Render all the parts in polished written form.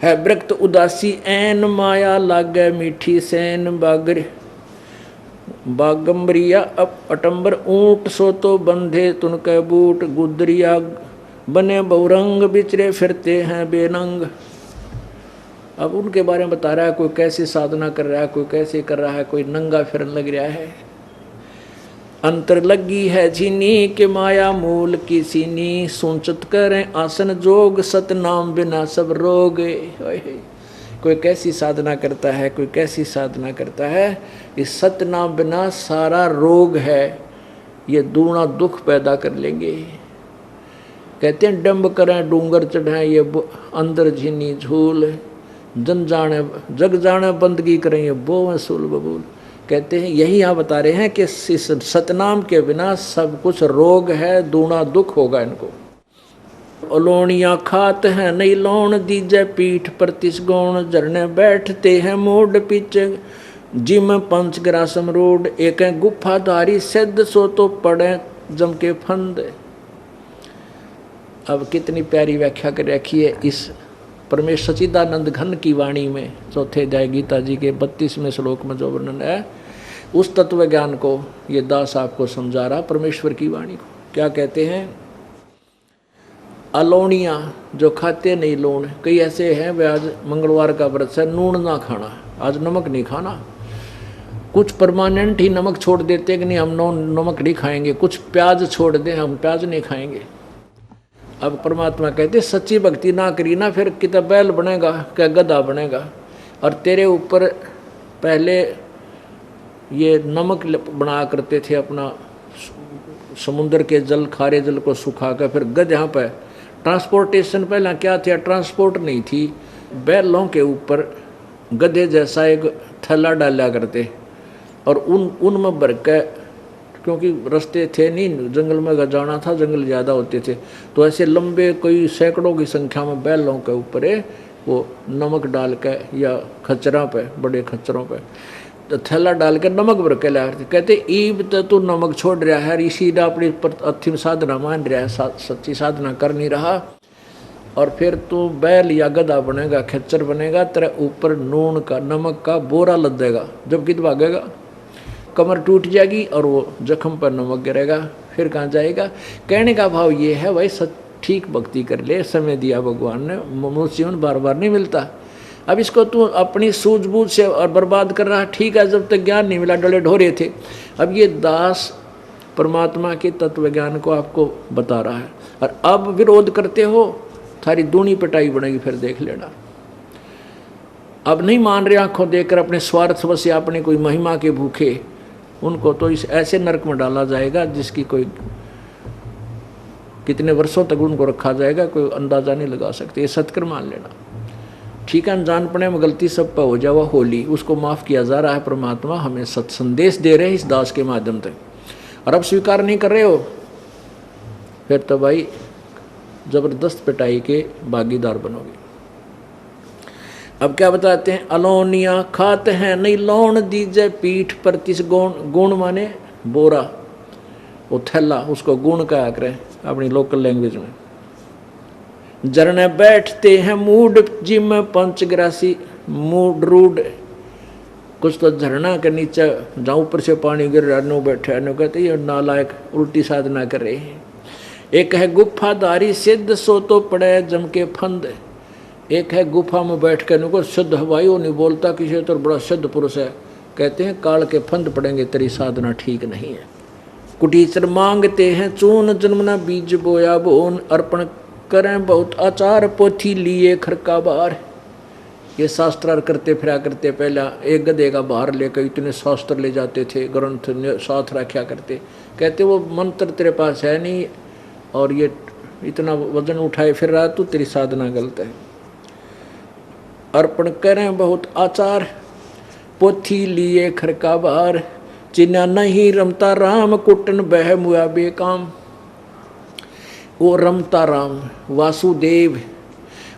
है ब्रक्त उदासी ऐन माया लागे मीठी सैन बागर बागम्बरिया अब अटंबर ऊंट सो तो बंधे तुनके बूट गुदरिया बने बहुरंग बिचरे फिरते हैं बेनंग। अब उनके बारे में बता रहा है, कोई कैसी साधना कर रहा है, कोई कैसे कर रहा है, कोई नंगा फिरन लग रहा है। अंतर लगी है चीनी के माया मूल की सीनी सुनचत करें आसन जोग सतनाम बिना सब रोग। कोई कैसी साधना करता है, कोई कैसी साधना करता है, इस सतनाम बिना सारा रोग है ये दूना दुख पैदा कर लेंगे। कहते हैं डंब करें डूंगर चढ़ाएं ये अंदर झीनी झूल जन जाने जग जाने बंदगी करें ये बो वसूल बबूल। कहते हैं यही यहाँ बता रहे हैं कि इस सतनाम के बिना सब कुछ रोग है, दूना दुख होगा इनको। अलोनिया खात है नहीं लोन दीजे पीठ पर तिसगौण झरने बैठते हैं मोड पीछे जिम पंच ग्रासम रोड एक गुफाधारी सिद्ध सो तो पड़े जम के फंद। अब कितनी प्यारी व्याख्या कर रखी है इस परमेश्वर सच्चिदानंद घन की वाणी में, चौथे अध्याय गीता जी के 32वें श्लोक में जो वर्णन है उस तत्व ज्ञान को ये दास आपको समझा रहा, परमेश्वर की वाणी को। क्या कहते हैं? अलोनिया जो खाते नहीं लोन, कई ऐसे हैं वे आज मंगलवार का व्रत है नून ना खाना, आज नमक नहीं खाना। कुछ परमानेंट ही नमक छोड़ देते कि नहीं हम नमक नहीं खाएंगे, कुछ प्याज छोड़ दें हम प्याज नहीं खाएंगे। अब परमात्मा कहते सच्ची भक्ति ना करी ना फिर कितना बैल बनेगा क्या गधा बनेगा। और तेरे ऊपर पहले ये नमक बना करते थे अपना समुद्र के जल खारे जल को सुखा कर फिर गधा पे ट्रांसपोर्टेशन पहला क्या था, ट्रांसपोर्ट नहीं थी, बैलों के ऊपर गधे जैसा एक थैला डाला करते और उनमें भर के, क्योंकि रास्ते थे नहीं, जंगल में जाना था, जंगल ज़्यादा होते थे, तो ऐसे लंबे कई सैकड़ों की संख्या में बैलों के ऊपर वो नमक डाल के या खच्चरों पे, बड़े खच्चरों पे तो थैला डाल के नमक भर के लाते। कहते ईब तो तू नमक छोड़ रहा है, इसीलिए अपनी अंतिम साधना मान रहा है, सच्ची साधना कर नहीं रहा, और फिर तू बैल या गधा बनेगा, खच्चर बनेगा, तेरे ऊपर नून का नमक का बोरा लद देगा, जब कित भागेगा कमर टूट जाएगी और वो जख्म पर नमक गिरेगा, फिर कहाँ जाएगा। कहने का भाव ये है भाई ठीक भक्ति कर ले, समय दिया भगवान ने, मनुष्य जीवन बार बार नहीं मिलता। अब इसको तू अपनी सूझबूझ से और बर्बाद कर रहा है, ठीक है, जब तक ज्ञान नहीं मिला डले ढोरे थे। अब ये दास परमात्मा के तत्व ज्ञान को आपको बता रहा है और अब विरोध करते हो, थारी दूनी पिटाई बनेगी, फिर देख लेना। अब नहीं मान रहे आंखों देखकर अपने स्वार्थ से अपने कोई महिमा के भूखे, उनको तो इस ऐसे नरक में डाला जाएगा जिसकी कोई कितने वर्षों तक उनको रखा जाएगा कोई अंदाजा नहीं लगा सकते। ये सत्कर मान लेना, ठीक है। अनजान पड़े में गलती सब पर हो जावा होली, उसको माफ़ किया जा रहा है। परमात्मा हमें सत संदेश दे रहे हैं इस दास के माध्यम से, और अब स्वीकार नहीं कर रहे हो फिर तो भाई जबरदस्त पिटाई के भागीदार बनोगे। अब क्या बताते हैं? अलोनिया खाते हैं नहीं लौन दीजे पीठ पर तिस गुण, गुण माने बोरा, वो थैला, उसको गुण कहा करें अपनी लोकल लैंग्वेज में। झरने बैठते हैं मूड जिम पंचग्रासी मूड रूड, कुछ तो झरना के नीचे जहाँ ऊपर से पानी गिर रहा नो बैठे नो, कहते ये नालायक उल्टी साधना कर रहे हैं। एक है गुफाधारी सिद्ध सो तो पड़े जम के फंद, एक है गुफा में बैठ कर इनको शुद्ध हवाई वो नहीं बोलता किसी तो बड़ा शुद्ध पुरुष है, कहते हैं काल के फंद पड़ेंगे, तेरी साधना ठीक नहीं है। कुटीचर मांगते हैं चून जन्मना बीज बोया बोन, अर्पण करें बहुत आचार पोथी लिए खरका बार। ये शास्त्रार करते फिरा करते, पहला एक गधे का बाहर लेकर इतने शास्त्र ले जाते थे, ग्रंथ साथ रखा करते, कहते वो मंत्र तेरे पास है नहीं और ये इतना वजन उठाए फिर रहा, तो तेरी साधना गलत है। अर्पण करें बहुत आचार पोथी लिए खरका बार, चिन्ह नहीं रमता राम कुटन बह मुआ बेकाम। वो रमता राम वासुदेव,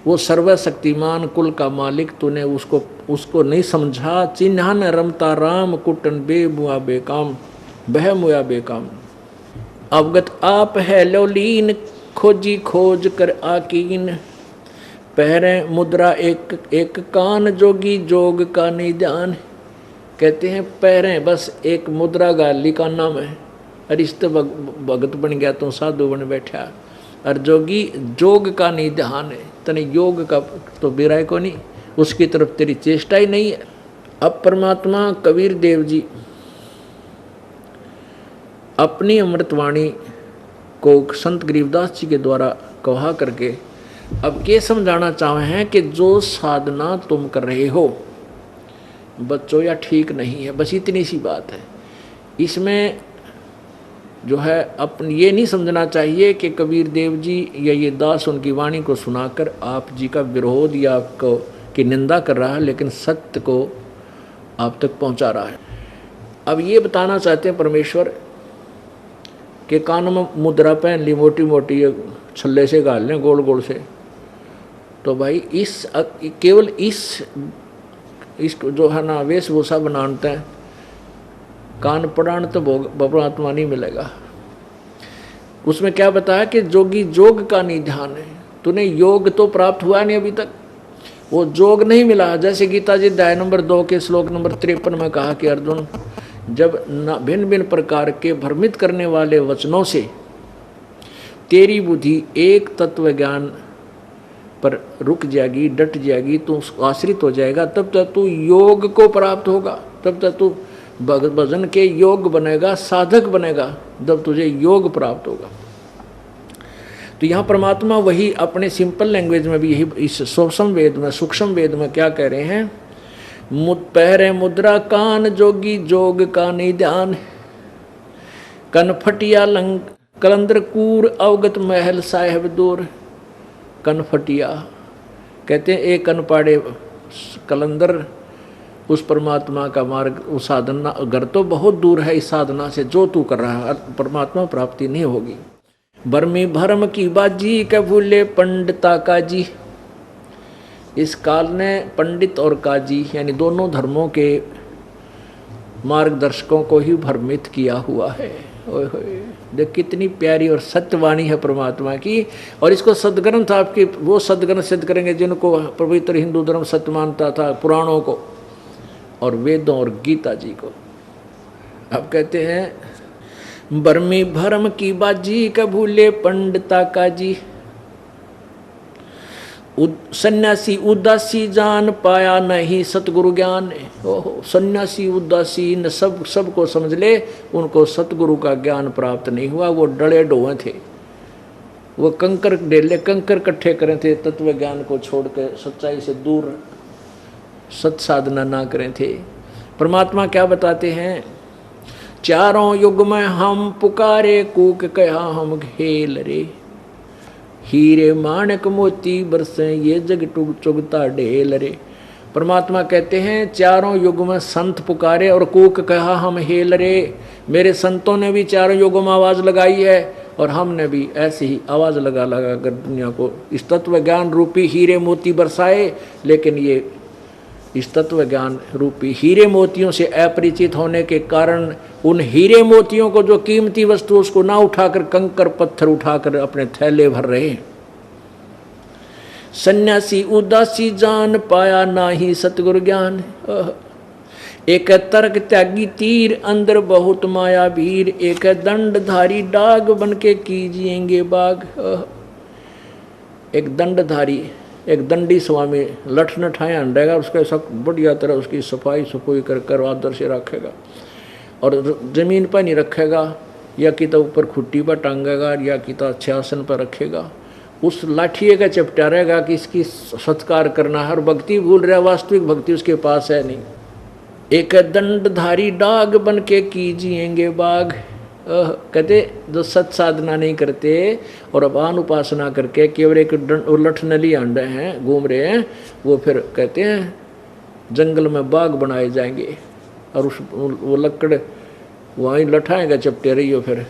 वो सर्वशक्तिमान कुल का मालिक, तूने उसको नहीं समझा। चिन्ह न रमता राम कुटन बे मुआ बेकाम, बह मुआ बेकाम। अवगत आप है लौलीन खोजी खोज कर आकीन, पहरे मुद्रा एक एक कान जोगी जोग का निधान। कहते हैं पहरे बस एक मुद्रा गाली का नाम है, अरिस्त भगत बन गया तो साधु बन बैठा, और जोगी जोग का निधान है, तने योग का तो बिराय को नहीं, उसकी तरफ तेरी चेष्टा ही नहीं है। अब परमात्मा कबीर देव जी अपनी अमृतवाणी को संत गरीबदास जी के द्वारा कहा करके अब ये समझाना चाहे हैं कि जो साधना तुम कर रहे हो बच्चों या ठीक नहीं है, बस इतनी सी बात है। इसमें जो है अपन ये नहीं समझना चाहिए कि कबीर देव जी या ये दास उनकी वाणी को सुनाकर आप जी का विरोध या आपको की निंदा कर रहा है, लेकिन सत्य को आप तक पहुंचा रहा है। अब ये बताना चाहते हैं परमेश्वर कि कान में मुद्रा पहन ली मोटी मोटी, छल्ले से गाल लें गोल गोल से, तो भाई इस केवल इस जो है ना वेशभूषा बनाते हैं, कान पड़ान तो परमात्मा नहीं मिलेगा। उसमें क्या बताया कि जोगी जोग का निधान है, तूने योग तो प्राप्त हुआ नहीं अभी तक, वो जोग नहीं मिला। जैसे गीता जी अध्याय नंबर 2 के श्लोक नंबर 53 में कहा कि अर्जुन, जब भिन्न भिन्न प्रकार के भ्रमित करने वाले वचनों से तेरी बुद्धि एक तत्व ज्ञान पर रुक जाएगी, डट जाएगी, तू आश्रित हो जाएगा, तब तक तू योग को प्राप्त होगा, तब तक तू भजन के योग बनेगा, साधक बनेगा, जब तुझे योग प्राप्त होगा। तो यहाँ परमात्मा वही अपने सिंपल लैंग्वेज में भी यही इस सूक्ष्म वेद में क्या कह रहे हैं, पहरे मुद्रा कान जोगी जोग का निधान, कनफटिया लंग कलंदर कूर अवगत महल साहेब दूर। कनफटिया कहते हैं एक कन पाड़े कलंदर, उस परमात्मा का मार्ग, उस साधना घर तो बहुत दूर है इस साधना से जो तू कर रहा है, परमात्मा प्राप्ति नहीं होगी। बर्मी भरम की बाजी के भूले पंडिता काजी। इस काल ने पंडित और काजी यानी दोनों धर्मों के मार्गदर्शकों को ही भ्रमित किया हुआ है। ओए होए, देख कितनी प्यारी और सत्यवाणी है परमात्मा की। और इसको सदग्रंथ आपके वो सदग्रंथ सिद्ध करेंगे जिनको पवित्र हिंदू धर्म सत्य मानता था, पुराणों को और वेदों और गीता जी को। अब कहते हैं बर्मी भरम की बाजी का भूले पंडिता काजी, सन्यासी उदासी जान पाया नहीं सतगुरु ज्ञान। ओहो, सन्यासी उदासी न सबको समझ ले, उनको सतगुरु का ज्ञान प्राप्त नहीं हुआ। वो डले डोए थे, वो कंकर डेले कंकर इकट्ठे करे थे, तत्व ज्ञान को छोड़कर सच्चाई से दूर सत साधना ना करें थे। परमात्मा क्या बताते हैं, चारों युग में हम पुकारे कूक कहा हम घेल रे, हीरे माणक मोती बरसे ये जग टुग चुगता ढेल रे। परमात्मा कहते हैं चारों युग में संत पुकारे और कूक कहा हम हेल रे। मेरे संतों ने भी चारों युगों में आवाज़ लगाई है और हमने भी ऐसे ही आवाज़ लगा लगा कर दुनिया को इस तत्व ज्ञान रूपी हीरे मोती बरसाए। लेकिन ये इस तत्व ज्ञान रूपी हीरे मोतियों से अपरिचित होने के कारण उन हीरे मोतियों को जो कीमती वस्तु उसको ना उठाकर कंकर पत्थर उठाकर अपने थैले भर रहे। सन्यासी उदासी जान पाया ना ही सतगुरु ज्ञान, एक तर्क त्यागी तीर अंदर बहुत माया भीर, एक दंडधारी डाग बन के कीजिएंगे बाग। एक दंडधारी एक दंडी स्वामी लठ न ठाया रहेगा, उसका सब बढ़िया तरह उसकी सफाई कर आदर से रखेगा और ज़मीन पर नहीं रखेगा, या कि तो ऊपर खुट्टी पर टांगेगा या कि तो अच्छे आसन पर रखेगा। उस लाठिए का चपटा रहेगा कि इसकी सत्कार करना है और भक्ति भूल रहा, वास्तविक भक्ति उसके पास है नहीं। एक दंडधारी डाग बन के कीजिएंगे बाग। कहते जो सत साधना नहीं करते और अपान उपासना करके केवल एक लठ नली आंडे हैं घूम रहे हैं, वो फिर कहते हैं जंगल में बाग बनाए जाएंगे और उस वो लकड़ वहीं लठाएगा चपटे रही हो फिर